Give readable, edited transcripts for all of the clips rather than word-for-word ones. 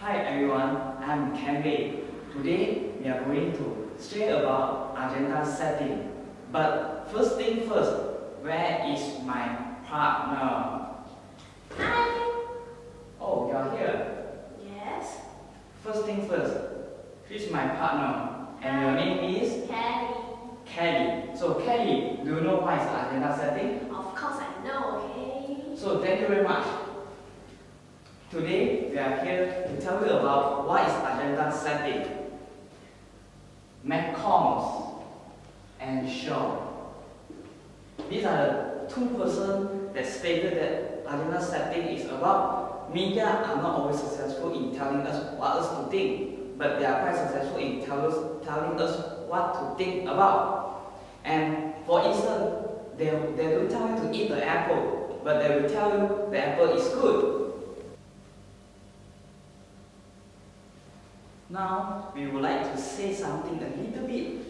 Hi everyone, I'm Kenley. Today we are going to share about agenda setting. But first thing first, where is my partner? Hi. Oh, you're here. Yes. First thing first, who's my partner? And your name is? Kelly. Kelly. So Kelly, do you know what is agenda setting? Of course I know, okay? So thank you very much. Today we are here to tell you about what is agenda setting. McCombs and Shaw. These are the two persons that stated that agenda setting is about media are not always successful in telling us what else to think, but they are quite successful in telling us what to think about. And for instance, they don't tell you to eat the apple, but they will tell you the apple is good. Now, we would like to say something a little bit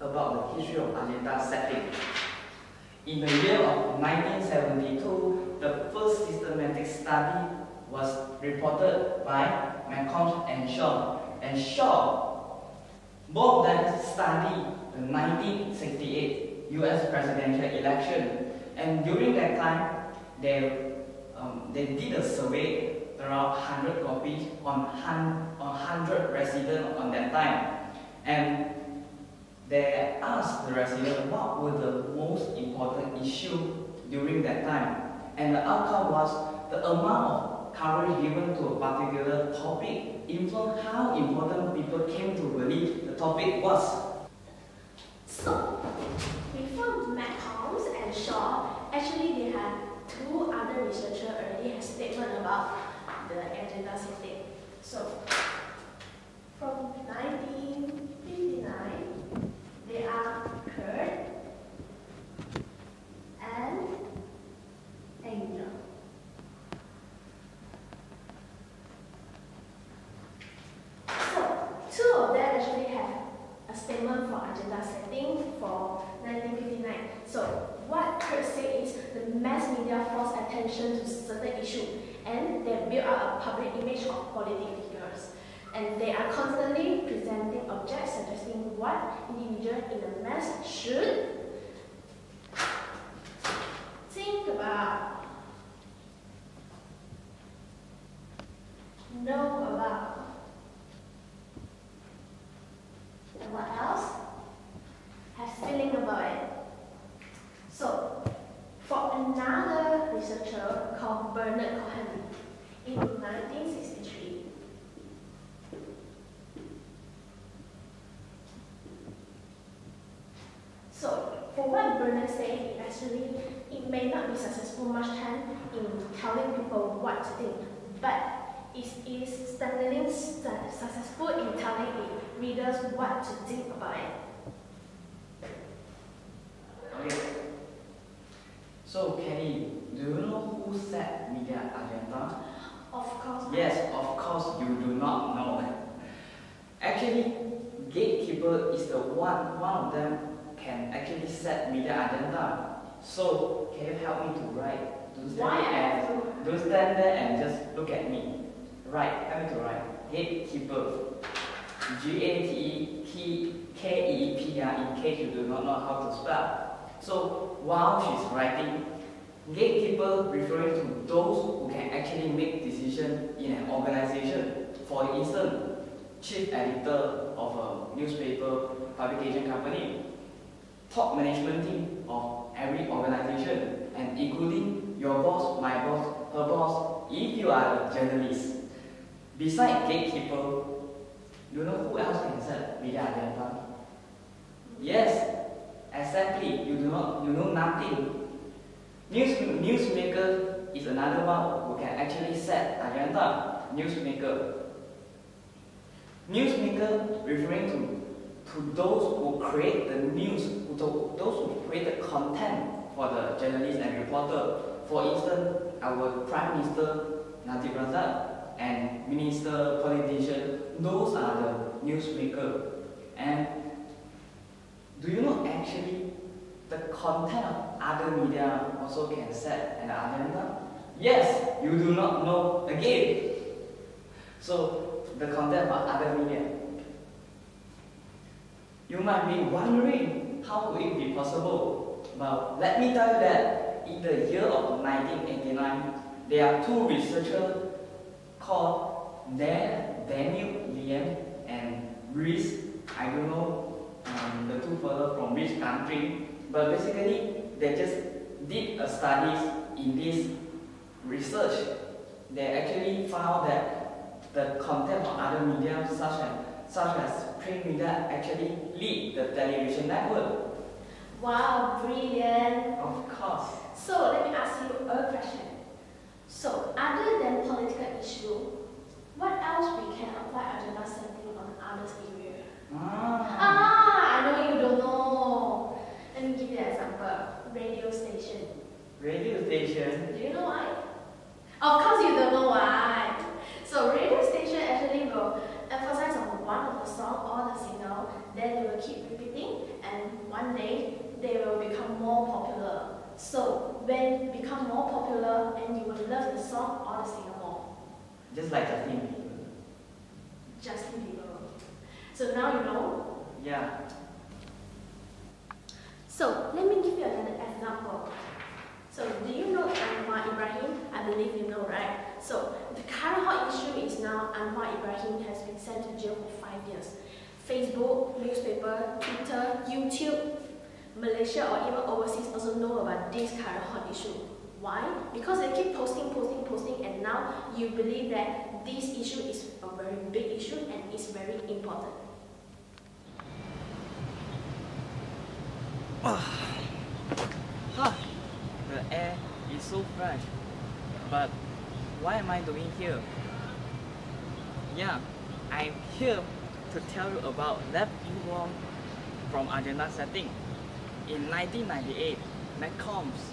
about the history of agenda setting. In the year of 1972, the first systematic study was reported by McCombs and Shaw. And Shaw, both of them studied the 1968 US presidential election. And during that time, they did a survey around 100 copies on 100 residents on that time. And they asked the residents what were the most important issues during that time. And the outcome was the amount of coverage given to a particular topic influenced how important people came to believe the topic was. So, before McCombs and Shaw, actually they had two other researchers already had statement about the agenda setting. So, from 1959, they are Kurt and Angel. So, two of them actually have a statement for agenda setting for 1959. So, what Kurt said is the mass media force attention to certain issue and they build up a public image of political figures. And they are constantly presenting objects suggesting what individuals in the mass should think about, know about, and what else? Have feeling about it. So, for another researcher called Bernard Cohen in 1963, so for what Bernard said, it may not be successful much time in telling people what to think, but it is steadily successful in telling readers what to think about it. Okay. So Kenny, do you know who set media agenda? Of course. Yes, of course you do not know. Actually, gatekeeper is the one of them can actually set media agenda. So can you help me to write? Don't stand there and just look at me. Write, help me to write. Gatekeeper. Gatekeeper, in case you do not know how to spell. So while she's writing, gatekeeper referring to those who can actually make decisions in an organization. For instance, chief editor of a newspaper publication company, top management team of every organization, and including your boss, my boss, her boss, if you are a journalist. Besides gatekeeper, you know who else can set media agenda? Yes, exactly. You know nothing. Newsmaker is another one who can actually set agenda. Newsmaker referring to those who create the news, those who create the content for the journalist and reporter. For instance, our Prime Minister Najib Razak and minister, politician, those are the newsmaker. And do you know actually the content of other media also can set an agenda? Yes, you do not know again. So the content of other media. You might be wondering how could it be possible? Well, let me tell you that in the year of 1989, there are two researchers called Daniel Liam and Reese. I don't know the two fellows from which country, but basically they just did a studies in this research. They actually found that the content of other media such as print media actually lead the television network. Wow, brilliant. Of course. So let me ask you a question. So other than political issue, what else we can apply agenda setting on others area? I know you don't know. Let me give you an example. Radio station. Radio station? Do you know why? Of course you don't know why. So radio station actually will emphasize on one of the song or the singer, then they will keep repeating, and one day they will become more popular. So when you become more popular and you will love the song or the singer more. Just like Justin Bieber. Justin Bieber. So now you know? Yeah. So let me give you another example. So do you know Anwar Ibrahim? I believe you know, right? So the current hot issue is now Anwar Ibrahim has been sent to jail for 5 years. Facebook, newspaper, Twitter, YouTube, Malaysia or even overseas also know about this current hot issue. Why? Because they keep posting, and now you believe that this issue is a very big issue and is very important. The air is so fresh. But what am I doing here? Yeah, I'm here to tell you about left wrong from agenda setting. In 1998, McCombs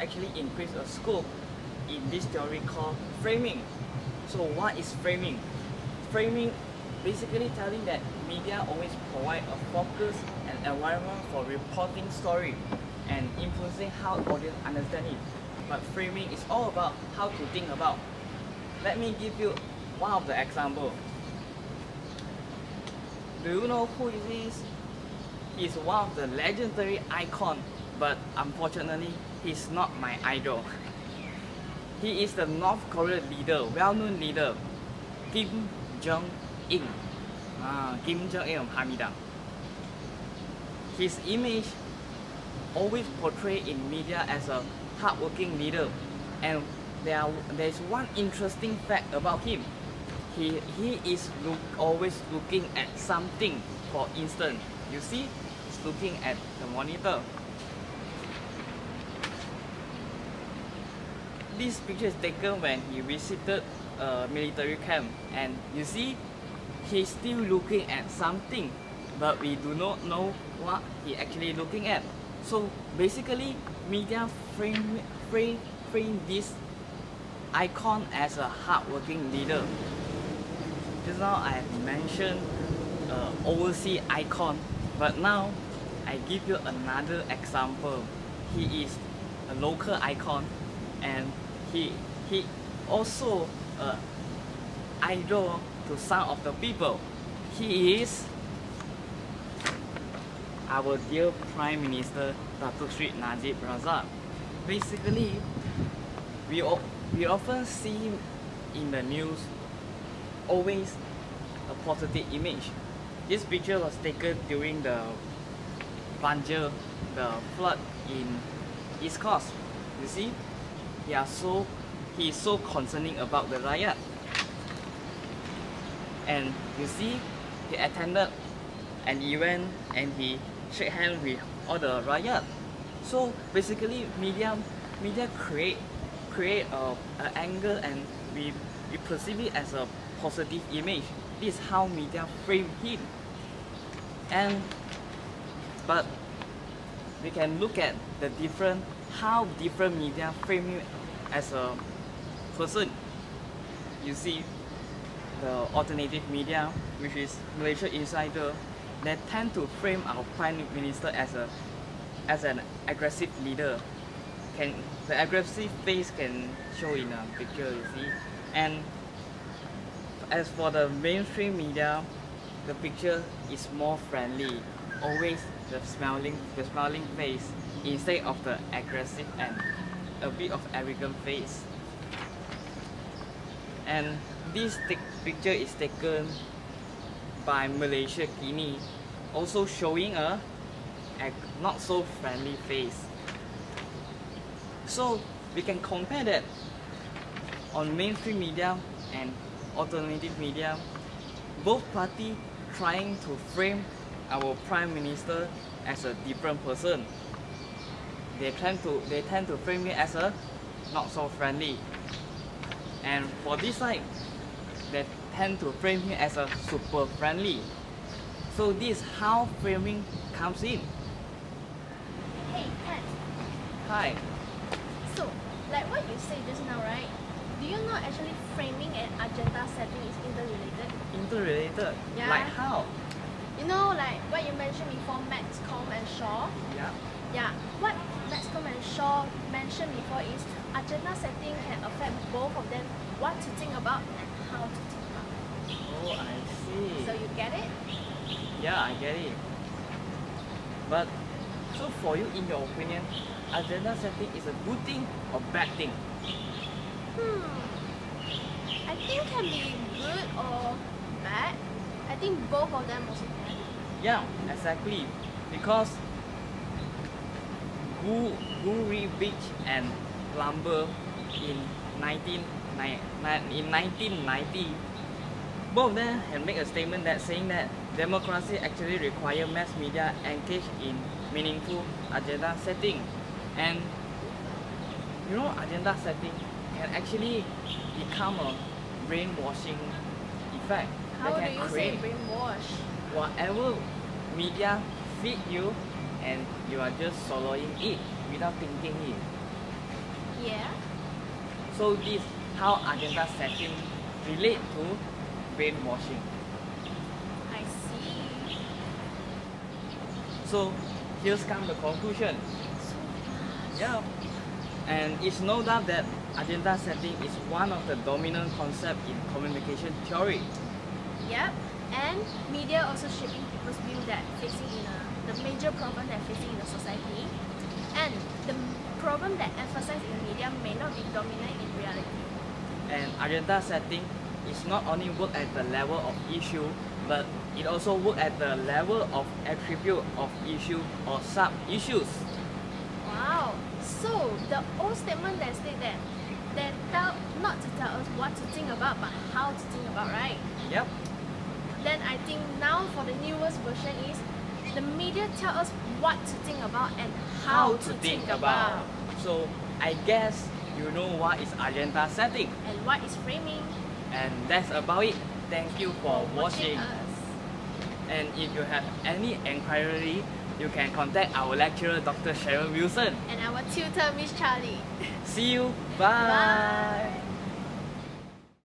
actually increased a scope in this theory called framing. So what is framing? Framing basically telling that media always provide a focus and environment for reporting story and influencing how audience understand it. But framing is all about how to think about. Let me give you one of the example. Do you know who he is? He is one of the legendary icon, but unfortunately, he's not my idol. He is the North Korean leader, well-known leader, Kim Jong-un. Kim Jong-un Hamida. His image always portrayed in media as a hardworking leader, and there's one interesting fact about him. He is always looking at something. For instance, you see, he's looking at the monitor. This picture is taken when he visited a military camp, and you see, he's still looking at something, but we do not know what he actually looking at. So basically, media frame this icon as a hardworking leader. Just now I have mentioned overseas icon, but now I give you another example. He is a local icon, and he also idol to some of the people. He is our dear Prime Minister Datuk Sri Najib Razak. Basically, we often see him in the news, always a positive image. This picture was taken during the Banjir, the flood in East Coast. You see, he is so concerning about the riot. And you see, he attended an event and he shook hands with all the riot. So basically, media create an angle, and we perceive it as a positive image. This is how media frame him. But we can look at how different media frame him as a person. You see, the alternative media, which is Malaysia Insider, they tend to frame our Prime Minister as an aggressive leader. The aggressive face can show in a picture, you see. And as for the mainstream media, the picture is more friendly, always the smiling face instead of the aggressive and a bit of arrogant face. And this picture is taken by Malaysia Kini, also showing a not so friendly face. So we can compare that on mainstream media and alternative media, both parties trying to frame our Prime Minister as a different person. They tend to frame him as a not so friendly. And for this side, they tend to frame him as a super friendly. So this is how framing comes in. Hey, Kat. Hi. So, like what you said just now, right? Do you know actually framing and agenda setting is interrelated? Interrelated? Yeah. Like how? You know, like what you mentioned before, Maxcom and Shaw. Yeah. Yeah, what Maxcom and Shaw mentioned before is agenda setting can affect both of them, what to think about and how to think about. Oh, I see. So you get it? Yeah, I get it. But, so for you, in your opinion, agenda setting is a good thing or bad thing? I think can be good or bad. I think both of them also can. Yeah, exactly. Because Guri Beach and Plumber in 1990, both of them had made a statement that saying that democracy actually requires mass media engaged in meaningful agenda setting. And you know, agenda setting can actually become a brainwashing effect. How that do can you say create brainwash? whatever media feed you, and you are just swallowing it without thinking it. Yeah. So this how agenda setting relate to brainwashing. I see. So here's come the conclusion. Yeah. And it's no doubt that agenda setting is one of the dominant concepts in communication theory. Yep. And media also shaping people's view that facing in the major problem that facing in the society, and the problem that emphasized in media may not be dominant in reality. And agenda setting is not only work at the level of issue, but it also work at the level of attribute of issue or sub-issues. Wow. So the old statement that state that they tell not to tell us what to think about, but how to think about, right? Yep. Then I think now for the newest version is the media tell us what to think about and how to think about. So I guess you know what is agenda setting. And what is framing. And that's about it. Thank you for watching. us. And if you have any inquiry, you can contact our lecturer, Dr. Sharon Wilson. And our tutor, Miss Charlie. See you. Bye. Bye.